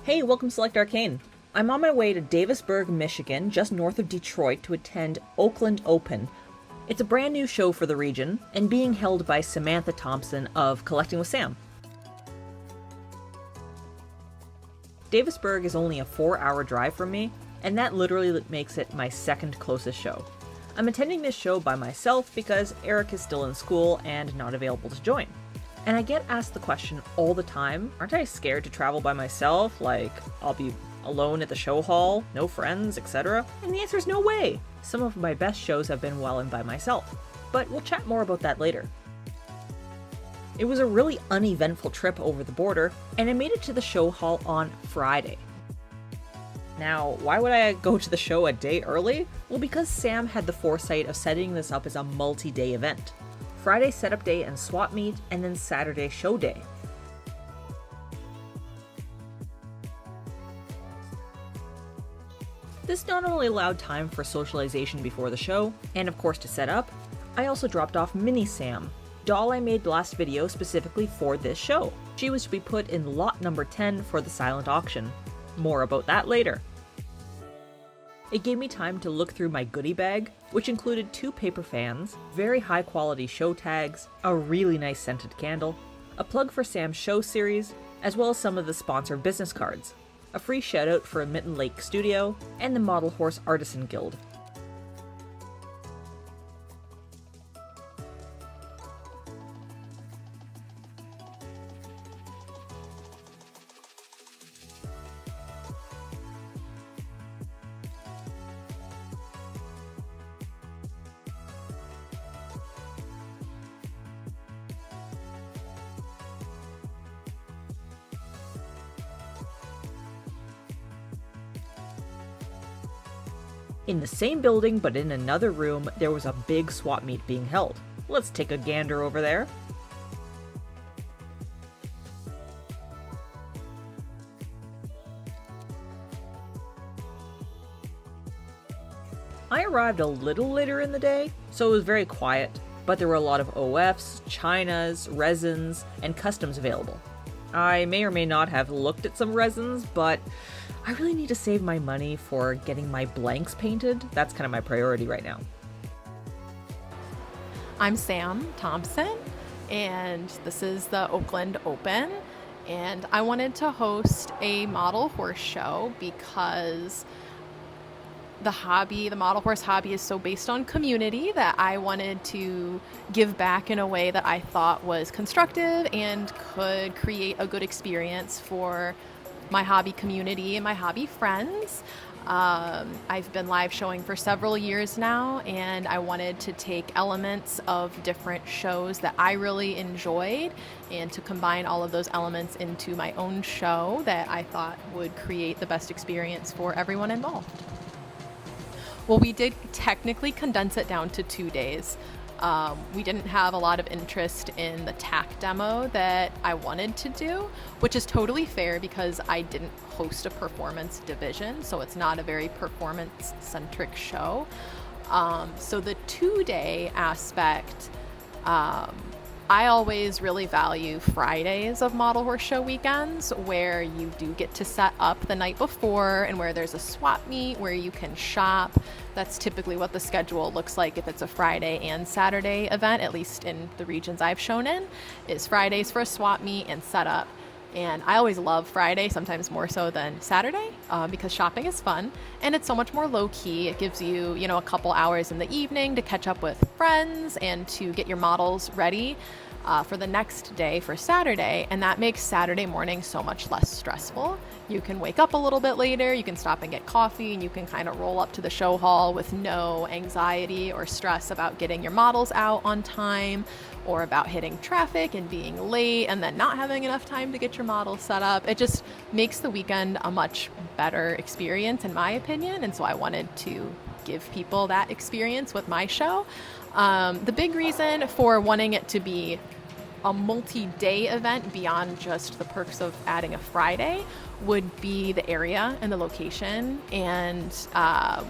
Hey, welcome to Select Arcane. I'm on my way to Davisburg, Michigan, just north of Detroit, to attend Oakland Open. It's a brand new show for the region, and being held by Samantha Thompson of Collecting with Sam. Davisburg is only a 4-hour drive from me, and that literally makes it my second closest show. I'm attending this show by myself because Eric is still in school and not available to join. And I get asked the question all the time, aren't I scared to travel by myself? Like, I'll be alone at the show hall, no friends, etc. And the answer is no way. Some of my best shows have been while I'm by myself. But we'll chat more about that later. It was a really uneventful trip over the border, and I made it to the show hall on Friday. Now, why would I go to the show a day early? Well, because Sam had the foresight of setting this up as a multi-day event. Friday setup day and swap meet, and then Saturday show day. This not only allowed time for socialization before the show, and of course to set up, I also dropped off Mini Sam, doll I made last video specifically for this show. She was to be put in lot number 10 for the silent auction. More about that later. It gave me time to look through my goodie bag, which included 2 paper fans, very high quality show tags, a really nice scented candle, a plug for Sam's show series, as well as some of the sponsor business cards, a free shout out for Mitten Lake Studio, and the Model Horse Artisan Guild. In the same building, but in another room, there was a big swap meet being held. Let's take a gander over there. I arrived a little later in the day, so it was very quiet, but there were a lot of OFs, Chinas, resins, and customs available. I may or may not have looked at some resins, but I really need to save my money for getting my blanks painted. That's kind of my priority right now. I'm Sam Thompson, and this is the Oakland Open, and I wanted to host a model horse show because the model horse hobby is so based on community that I wanted to give back in a way that I thought was constructive and could create a good experience for my hobby community and my hobby friends. I've been live showing for several years now, and I wanted to take elements of different shows that I really enjoyed and to combine all of those elements into my own show that I thought would create the best experience for everyone involved. Well, we did technically condense it down to 2 days. We didn't have a lot of interest in the tack demo that I wanted to do, which is totally fair because I didn't host a performance division, so it's not a very performance-centric show. So the 2-day aspect, I always really value Fridays of model horse show weekends where you do get to set up the night before and where there's a swap meet where you can shop. That's typically what the schedule looks like if it's a Friday and Saturday event, at least in the regions I've shown in, is Fridays for a swap meet and setup. And I always love Friday, sometimes more so than Saturday, because shopping is fun and it's so much more low key. It gives you, a couple hours in the evening to catch up with friends and to get your models ready for the next day for Saturday. And that makes Saturday morning so much less stressful. You can wake up a little bit later, you can stop and get coffee, and you can kind of roll up to the show hall with no anxiety or stress about getting your models out on time, or about hitting traffic and being late and then not having enough time to get your model set up. It just makes the weekend a much better experience in my opinion, and so I wanted to give people that experience with my show. The big reason for wanting it to be a multi-day event beyond just the perks of adding a Friday would be the area and the location. And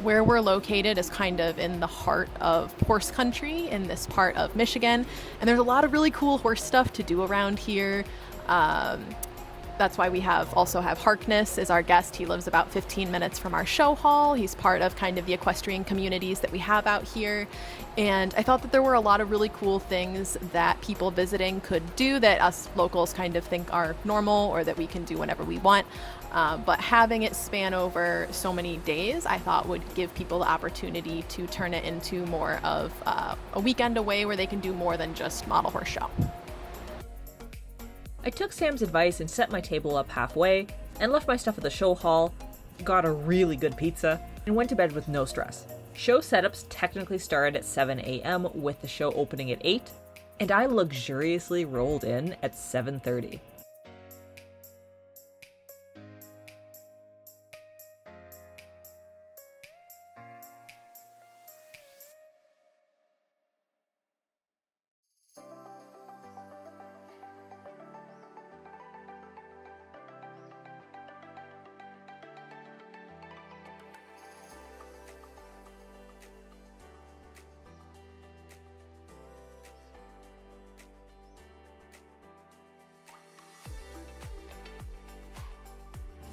where we're located is kind of in the heart of horse country in this part of Michigan. And there's a lot of really cool horse stuff to do around here. That's why we also have Harkness as our guest. He lives about 15 minutes from our show hall. He's part of kind of the equestrian communities that we have out here. And I thought that there were a lot of really cool things that people visiting could do that us locals kind of think are normal or that we can do whenever we want. But having it span over so many days, I thought would give people the opportunity to turn it into more of a weekend away where they can do more than just model horse show. I took Sam's advice and set my table up halfway, and left my stuff at the show hall, got a really good pizza, and went to bed with no stress. Show setups technically started at 7 a.m. with the show opening at 8, and I luxuriously rolled in at 7:30.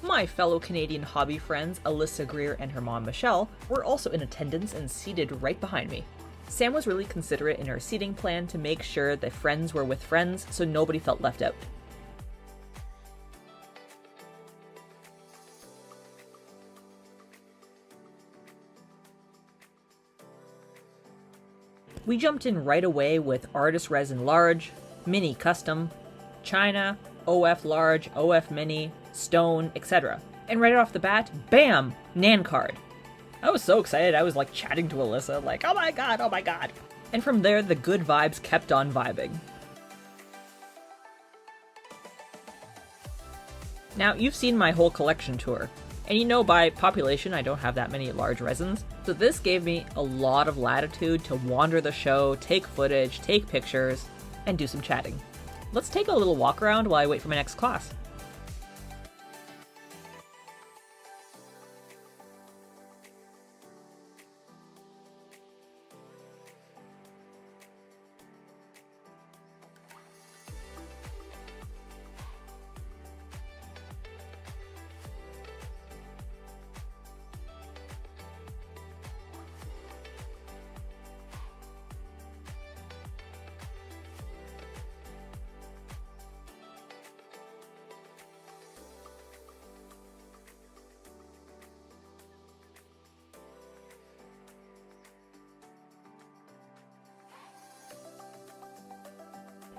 My fellow Canadian hobby friends, Alyssa Greer and her mom Michelle, were also in attendance and seated right behind me. Sam was really considerate in her seating plan to make sure that friends were with friends so nobody felt left out. We jumped in right away with Artist Resin Large, Mini Custom, China, OF Large, OF Mini, Stone, etc. And right off the bat, bam! Nan card. I was so excited, I was like chatting to Alyssa, like, oh my god, oh my god. And from there, the good vibes kept on vibing. Now, you've seen my whole collection tour, and you know by population I don't have that many large resins, so this gave me a lot of latitude to wander the show, take footage, take pictures, and do some chatting. Let's take a little walk around while I wait for my next class.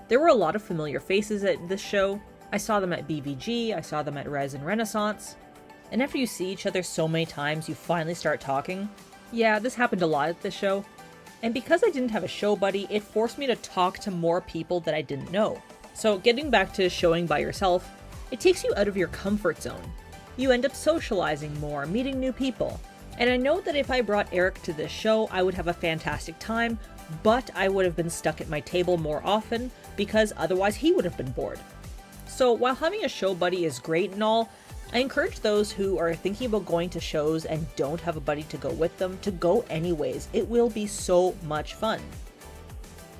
There were a lot of familiar faces at this show. I saw them at BVG, I saw them at Resin Renaissance, and after you see each other so many times, you finally start talking. Yeah, this happened a lot at this show. And because I didn't have a show buddy, it forced me to talk to more people that I didn't know. So getting back to showing by yourself, it takes you out of your comfort zone. You end up socializing more, meeting new people. And I know that if I brought Eric to this show, I would have a fantastic time, but I would have been stuck at my table more often because otherwise he would have been bored. So while having a show buddy is great and all, I encourage those who are thinking about going to shows and don't have a buddy to go with them to go anyways. It will be so much fun.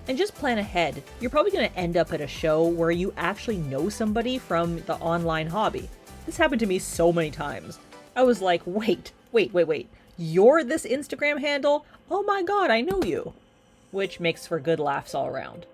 And just plan ahead. You're probably going to end up at a show where you actually know somebody from the online hobby. This happened to me so many times. I was like, wait. You're this Instagram handle? Oh my god, I know you. Which makes for good laughs all around.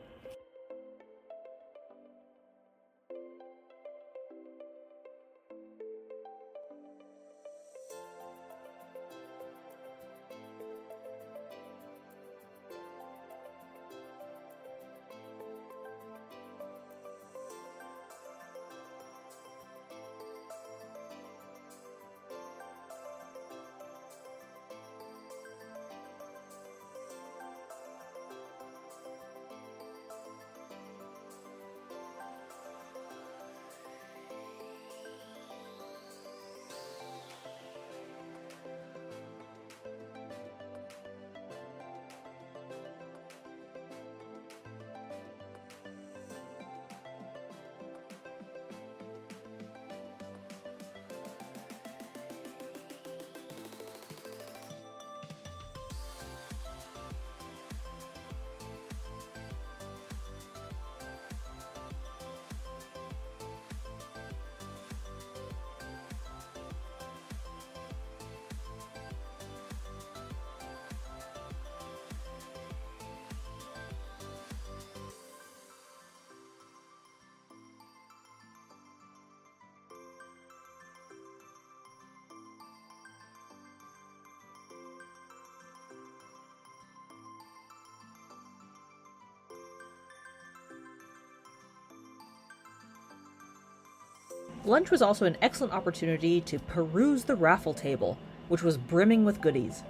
Lunch was also an excellent opportunity to peruse the raffle table, which was brimming with goodies.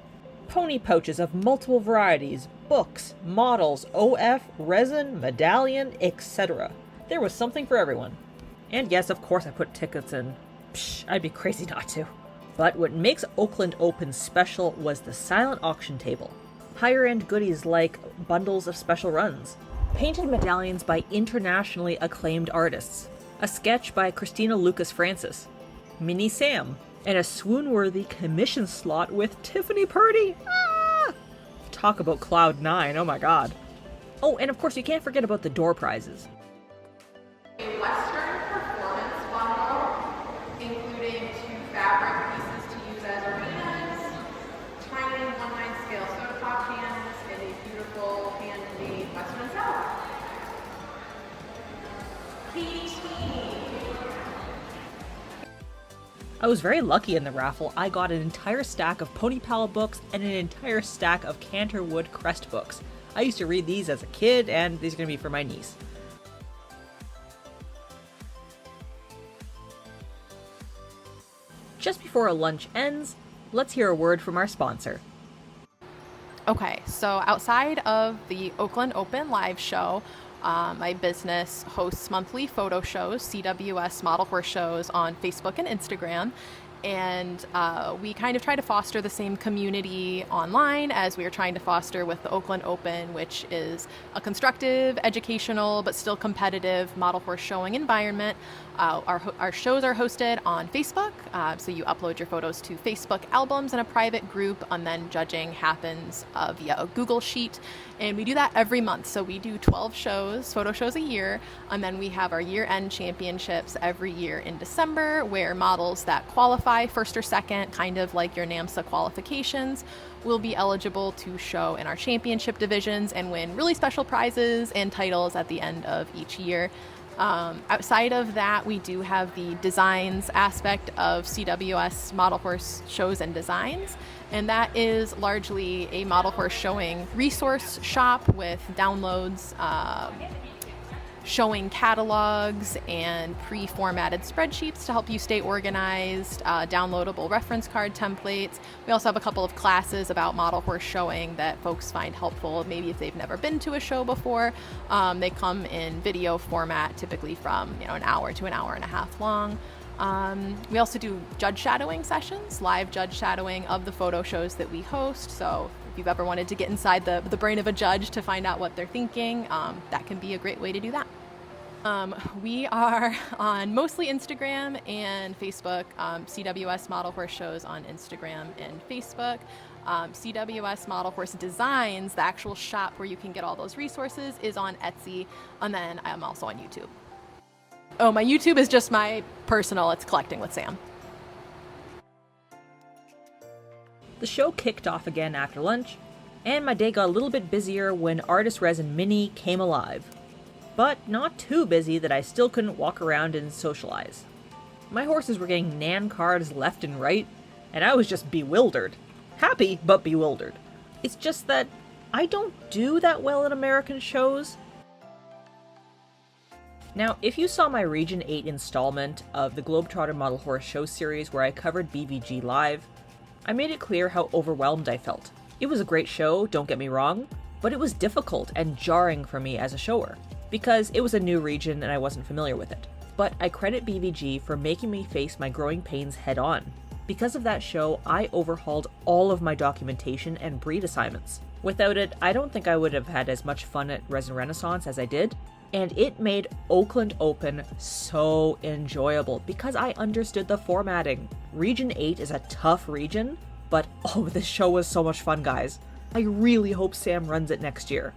Pony pouches of multiple varieties, books, models, OF, resin, medallion, etc. There was something for everyone. And yes, of course I put tickets in. Psh, I'd be crazy not to. But what makes Oakland Open special was the silent auction table. Higher-end goodies like bundles of special runs, painted medallions by internationally acclaimed artists, a sketch by Christina Lucas Francis, Mini Sam, and a swoon-worthy commission slot with Tiffany Purdy! Ah! Talk about Cloud 9, oh my god. Oh, and of course you can't forget about the door prizes. A Western performance bundle, including 2 fabric pieces to use as arenas, tiny 1/9 scale soda pop cans, and a beautiful handmade Western salad. I was very lucky in the raffle. I got an entire stack of Pony Pal books and an entire stack of Canterwood Crest books. I used to read these as a kid, and these are going to be for my niece. Just before our lunch ends, let's hear a word from our sponsor. Okay, so outside of the Oakland Open live show, my business hosts monthly photo shows, CWS model horse shows on Facebook and Instagram. And we kind of try to foster the same community online as we are trying to foster with the Oakland Open, which is a constructive, educational, but still competitive model horse showing environment. Our shows are hosted on Facebook, so you upload your photos to Facebook albums in a private group, and then judging happens via a Google Sheet. And we do that every month. So we do 12 shows, photo shows a year, and then we have our year-end championships every year in December, where models that qualify first or second, kind of like your NAMSA qualifications, will be eligible to show in our championship divisions and win really special prizes and titles at the end of each year. Outside of that, we do have the designs aspect of CWS model horse shows and designs, and that is largely a model horse showing resource shop with downloads, showing catalogs and pre-formatted spreadsheets to help you stay organized, downloadable reference card templates. We also have a couple of classes about model horse showing that folks find helpful, maybe if they've never been to a show before. They come in video format, typically from an hour to an hour and a half long. We also do judge shadowing sessions, live judge shadowing of the photo shows that we host. So if you've ever wanted to get inside the brain of a judge to find out what they're thinking, that can be a great way to do that. We are on mostly Instagram and Facebook, CWS Model Horse Shows on Instagram and Facebook. CWS Model Horse Designs, the actual shop where you can get all those resources, is on Etsy, and then I'm also on YouTube. Oh, my YouTube is just my personal, it's Collecting with Sam. The show kicked off again after lunch, and my day got a little bit busier when Artist Resin Mini came alive. But not too busy that I still couldn't walk around and socialize. My horses were getting Nan cards left and right, and I was just bewildered. Happy, but bewildered. It's just that I don't do that well at American shows. Now, if you saw my Region 8 installment of the Globetrotter Model Horse Show series where I covered BVG live, I made it clear how overwhelmed I felt. It was a great show, don't get me wrong, but it was difficult and jarring for me as a shower, because it was a new region and I wasn't familiar with it. But I credit BVG for making me face my growing pains head on. Because of that show, I overhauled all of my documentation and breed assignments. Without it, I don't think I would have had as much fun at Resin Renaissance as I did, and it made Oakland Open so enjoyable because I understood the formatting. Region 8 is a tough region, but oh, this show was so much fun, guys. I really hope Sam runs it next year.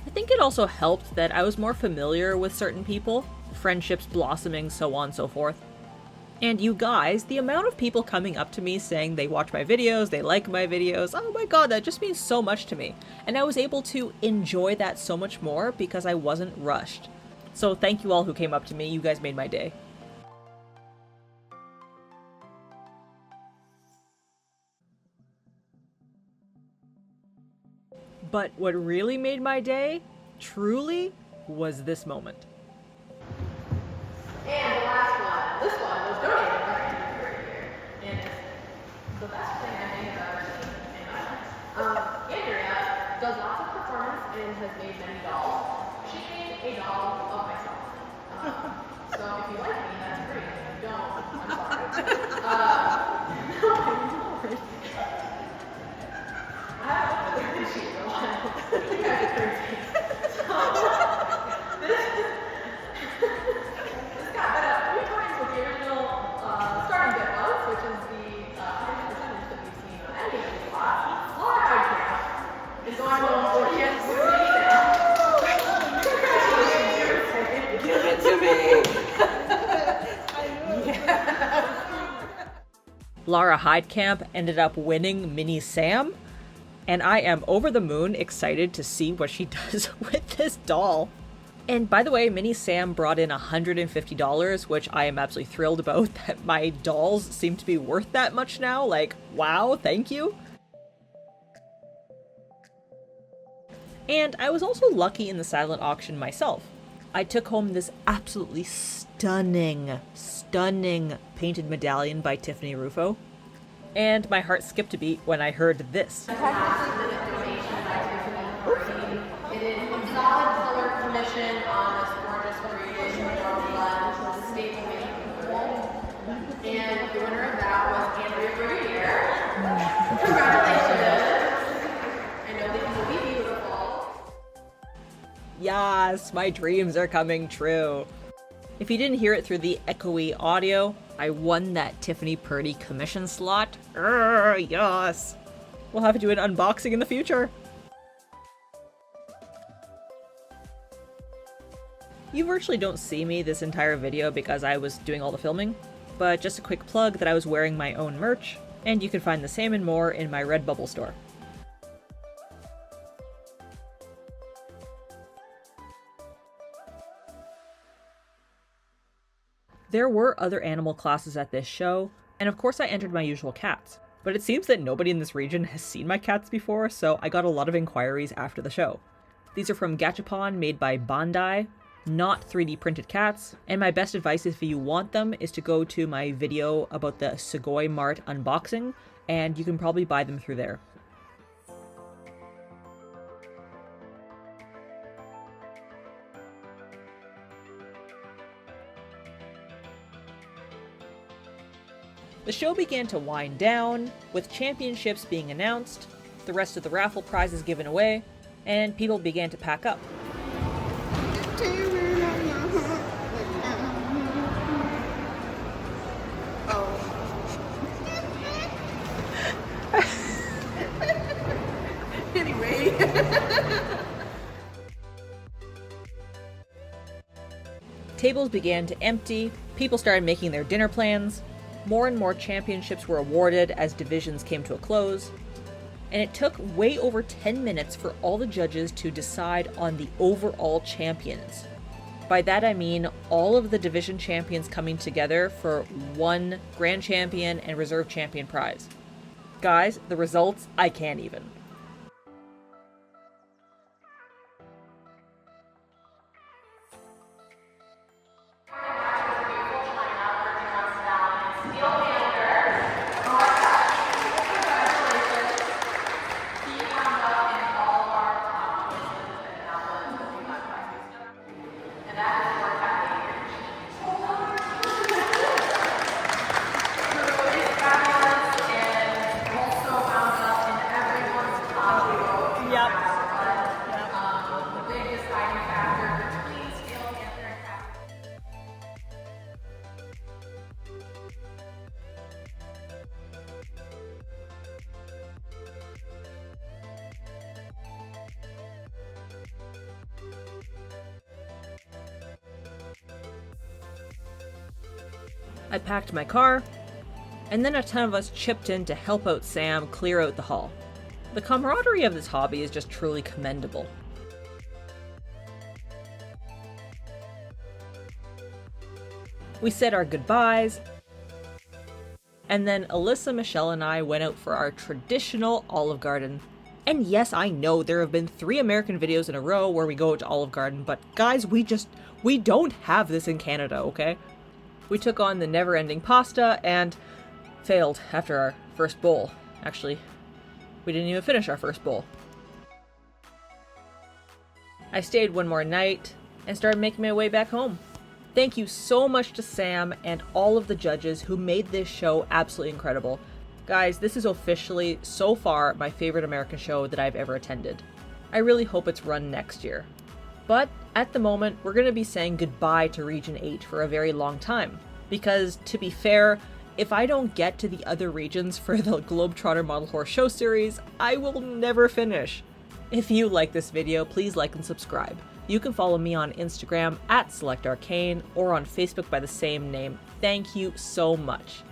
I think it also helped that I was more familiar with certain people, friendships blossoming, so on and so forth. And you guys, the amount of people coming up to me saying they watch my videos, they like my videos, oh my god, that just means so much to me. And I was able to enjoy that so much more because I wasn't rushed. So thank you all who came up to me, you guys made my day. But what really made my day, truly, was this moment. has made many dolls. She made a doll of myself. So if you like me, that's great. If you don't, I'm sorry. I haven't looked at the sheet in a while. You guys are crazy. So, this got bet up 3 times with the original starting bit was, which is the highest percentage that we've seen on any of these slots. Slot podcast is going home for yes, congratulations. Give it to me! Lara Heidkamp ended up winning Mini Sam, and I am over the moon excited to see what she does with this doll. And by the way, Mini Sam brought in $150, which I am absolutely thrilled about, that my dolls seem to be worth that much now. Like, wow, thank you. And I was also lucky in the silent auction myself. I took home this absolutely stunning painted medallion by Tiffany Rufo. And my heart skipped a beat when I heard this. It is a solid color commission on this gorgeous creation from Lund, which is a staple making pool. And the winner of that was Andrea Brunier. Congratulations! I know that you will be beautiful. Yes, my dreams are coming true. If you didn't hear it through the echoey audio, I won that Tiffany Purdy commission slot. Yes! We'll have to do an unboxing in the future. You virtually don't see me this entire video because I was doing all the filming, but just a quick plug that I was wearing my own merch, and you can find the same and more in my Redbubble store. There were other animal classes at this show, and of course I entered my usual cats. But it seems that nobody in this region has seen my cats before, so I got a lot of inquiries after the show. These are from Gachapon made by Bandai, not 3D printed cats, and my best advice if you want them is to go to my video about the Sugoi Mart unboxing, and you can probably buy them through there. The show began to wind down, with championships being announced, the rest of the raffle prizes given away, and people began to pack up. Anyway. Tables began to empty, people started making their dinner plans, more and more championships were awarded as divisions came to a close, and it took way over 10 minutes for all the judges to decide on the overall champions. By that I mean all of the division champions coming together for one grand champion and reserve champion prize. Guys, the results, I can't even. I packed my car, and then a ton of us chipped in to help out Sam clear out the hall. The camaraderie of this hobby is just truly commendable. We said our goodbyes, and then Alyssa, Michelle, and I went out for our traditional Olive Garden. And yes, I know there have been 3 American videos in a row where we go to Olive Garden, but guys, we don't have this in Canada, okay? We took on the never-ending pasta and failed after our first bowl. Actually, we didn't even finish our first bowl. I stayed one more night and started making my way back home. Thank you so much to Sam and all of the judges who made this show absolutely incredible. Guys, this is officially, so far, my favorite American show that I've ever attended. I really hope it's run next year. But at the moment, we're going to be saying goodbye to Region 8 for a very long time. Because, to be fair, if I don't get to the other regions for the Globetrotter Model Horse Show series, I will never finish. If you like this video, please like and subscribe. You can follow me on Instagram @SelectArcane or on Facebook by the same name. Thank you so much.